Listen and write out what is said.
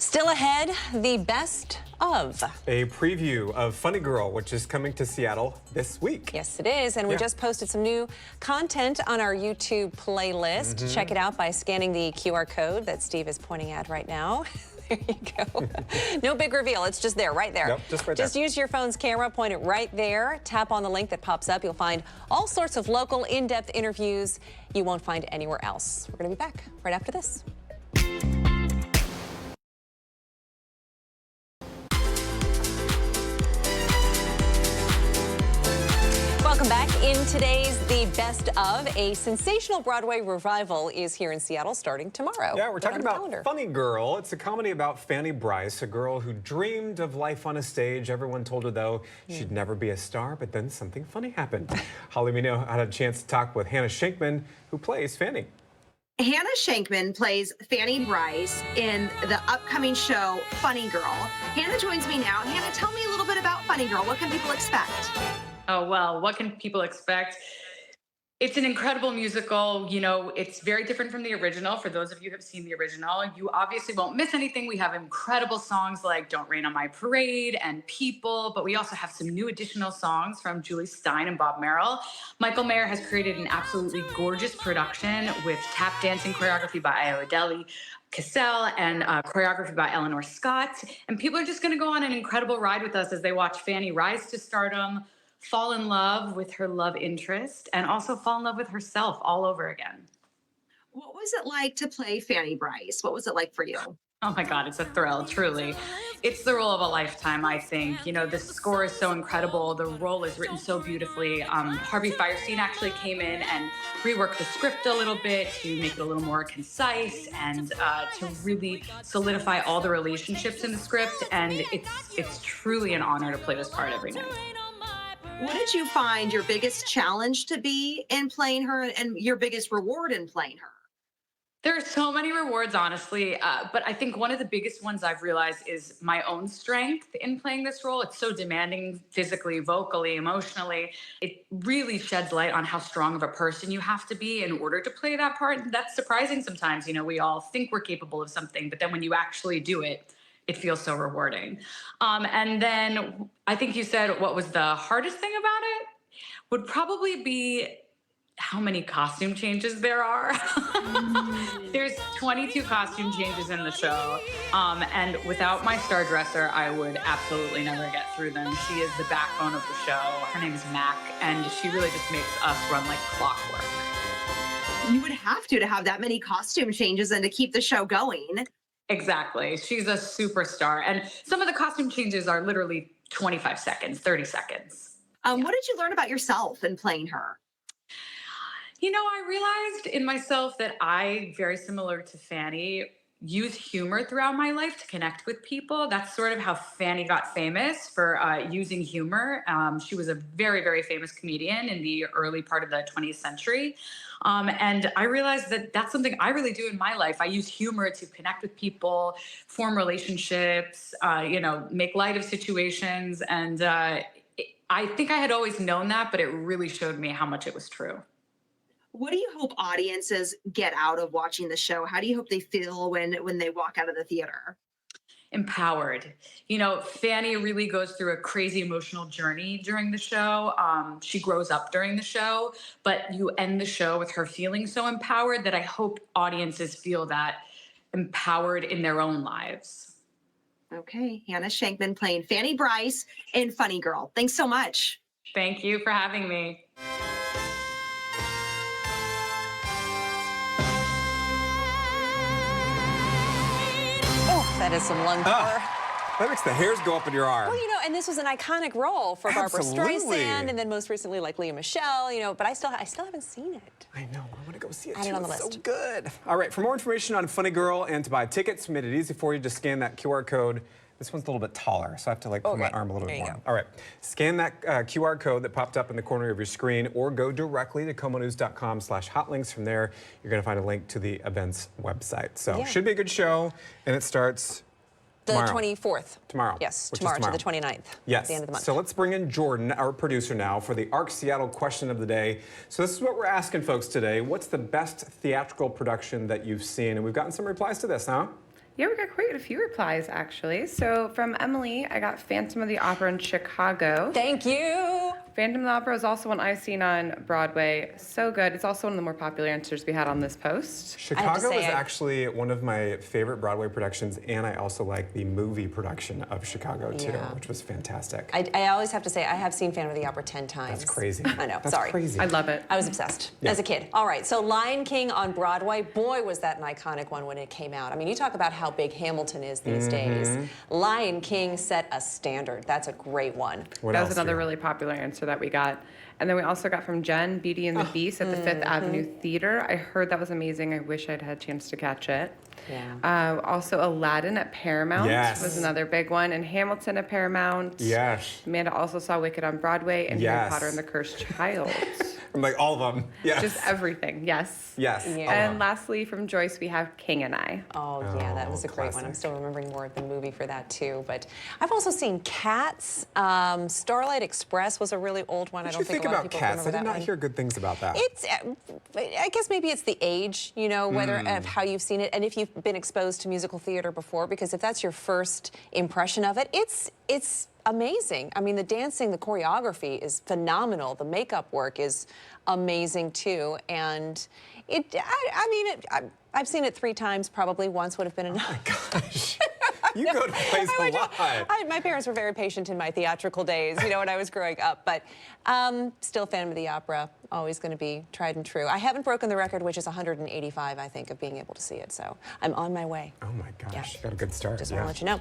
Still ahead, the best of. A preview of Funny Girl, which is coming to Seattle this week. Yes, it is. And we just posted some new content on our YouTube playlist. Check it out by scanning the QR code that Steve is pointing at right now. There you go. No big reveal. It's just there, right there. Yep, just right there. Just use your phone's camera, point it right there. Tap on the link that pops up. You'll find all sorts of local, in-depth interviews you won't find anywhere else. We're going to be back right after this. Welcome back. In today's The Best Of, a sensational Broadway revival is here in Seattle starting tomorrow. Yeah, we're talking about Funny Girl. It's a comedy about Fanny Brice, a girl who dreamed of life on a stage. Everyone told her, though, she'd never be a star, but then something funny happened. Holly Menino had a chance to talk with Hannah Shankman, who plays Fanny. Hannah Shankman plays Fanny Brice in the upcoming show, Funny Girl. Hannah joins me now. Hannah, tell me a little bit about Funny Girl. What can people expect? Oh, well, what can people expect? It's an incredible musical. You know, it's very different from the original. For those of you who have seen the original, you obviously won't miss anything. We have incredible songs like Don't Rain on My Parade and People, but we also have some new additional songs from Julie Stein and Bob Merrill. Michael Mayer has created an absolutely gorgeous production with tap dancing choreography by Ayodele Cassell and choreography by Eleanor Scott. And people are just going to go on an incredible ride with us as they watch Fanny rise to stardom, fall in love with her love interest, and also fall in love with herself all over again. What was it like to play Fanny Brice? What was it like for you? Oh my God, it's a thrill, truly. It's the role of a lifetime, I think. You know, the score is so incredible. The role is written so beautifully. Harvey Fierstein actually came in and reworked the script a little bit to make it a little more concise and to really solidify all the relationships in the script. And it's truly an honor to play this part every night. What did you find your biggest challenge to be in playing her and your biggest reward in playing her? There are so many rewards, honestly, but I think one of the biggest ones I've realized is my own strength in playing this role. It's so demanding physically, vocally, emotionally. It really sheds light on how strong of a person you have to be in order to play that part. That's surprising sometimes. You know, we all think we're capable of something, but then when you actually do it, it feels so rewarding. And then I think you said what was the hardest thing about it would probably be how many costume changes there are. There's 22 costume changes in the show. And without my star dresser, I would absolutely never get through them. She is the backbone of the show. Her name is Mac, and she really just makes us run like clockwork. You would have to have that many costume changes and to keep the show going. Exactly. She's a superstar. And some of the costume changes are literally 25 seconds, 30 seconds. What did you learn about yourself in playing her? You know, I realized in myself that I, very similar to Fanny, use humor throughout my life to connect with people. That's sort of how Fanny got famous, for using humor. She was a very, very famous comedian in the early part of the 20th century. And I realized that that's something I really do in my life. I use humor to connect with people, form relationships, you know, make light of situations. And I think I had always known that, but it really showed me how much it was true. What do you hope audiences get out of watching the show? How do you hope they feel when they walk out of the theater? Empowered. You know, Fanny really goes through a crazy emotional journey during the show. She grows up during the show, but you end the show with her feeling so empowered that I hope audiences feel that empowered in their own lives. Okay, Hannah Shankman playing Fanny Brice in Funny Girl. Thanks so much. Thank you for having me. That is some lung power. That makes the hairs go up in your arm. Well, you know, and this was an iconic role for Barbara Streisand, and then most recently, like Leah Michelle, you know, but I still haven't seen it. I know. I want to go see it, Add too. it on the It's list. so good. All right, for more information on Funny Girl and to buy tickets, we made it easy for you to scan that QR code. This one's a little bit taller, so I have to put my arm a little bit more. All right, scan that QR code that popped up in the corner of your screen, or go directly to komonews.com/hotlinks. From there, you're going to find a link to the events website. So should be a good show, and it starts The 24th. Tomorrow. Yes, tomorrow to the 29th. Yes. At the end of the month. So let's bring in Jordan, our producer now, for the ARC Seattle question of the day. So this is what we're asking folks today. What's the best theatrical production that you've seen? And we've gotten some replies to this, huh? Yeah, we got quite a few replies, actually. So from Emily, I got Phantom of the Opera in Chicago. Thank you. Phantom of the Opera is also one I've seen on Broadway. So good. It's also one of the more popular answers we had on this post. Chicago is actually one of my favorite Broadway productions, and I also like the movie production of Chicago, too, which was fantastic. I always have to say, I have seen Phantom of the Opera 10 times. That's crazy. I know, That's sorry. crazy. I love it. I was obsessed as a kid. All right, so Lion King on Broadway, boy, was that an iconic one when it came out. I mean, you talk about how big Hamilton is these days. Lion King set a standard. That's a great one. That was another really popular answer that we got. And then we also got from Jen, Beauty and the Beast at the Fifth Avenue Theater. I heard that was amazing. I wish I'd had a chance to catch it. Yeah. Also, Aladdin at Paramount was another big one. And Hamilton at Paramount. Yes. Amanda also saw Wicked on Broadway and Harry Potter and the Cursed Child. I'm like, all of them. Yes. Just everything. Yes. Yes. Yeah. And lastly, from Joyce, we have King and I. Oh, yeah, that was a great one. I'm still remembering more of the movie for that, too. But I've also seen Cats. Starlight Express was a really old one. I don't think a lot of people remember that one. I did not hear good things about that. It's, I guess maybe it's the age, you know, whether of how you've seen it, and if you've been exposed to musical theater before, because if that's your first impression of it, it's amazing. I mean, the dancing, the choreography is phenomenal. The makeup work is amazing too, and I've seen it 3 times. Probably once would have been enough. Oh my gosh. You go to plays a lot. My parents were very patient in my theatrical days, you know, when I was growing up. But still Phantom of the Opera, always going to be tried and true. I haven't broken the record, which is 185, I think, of being able to see it. So I'm on my way. Oh my gosh, you got a good start. Just want to let you know.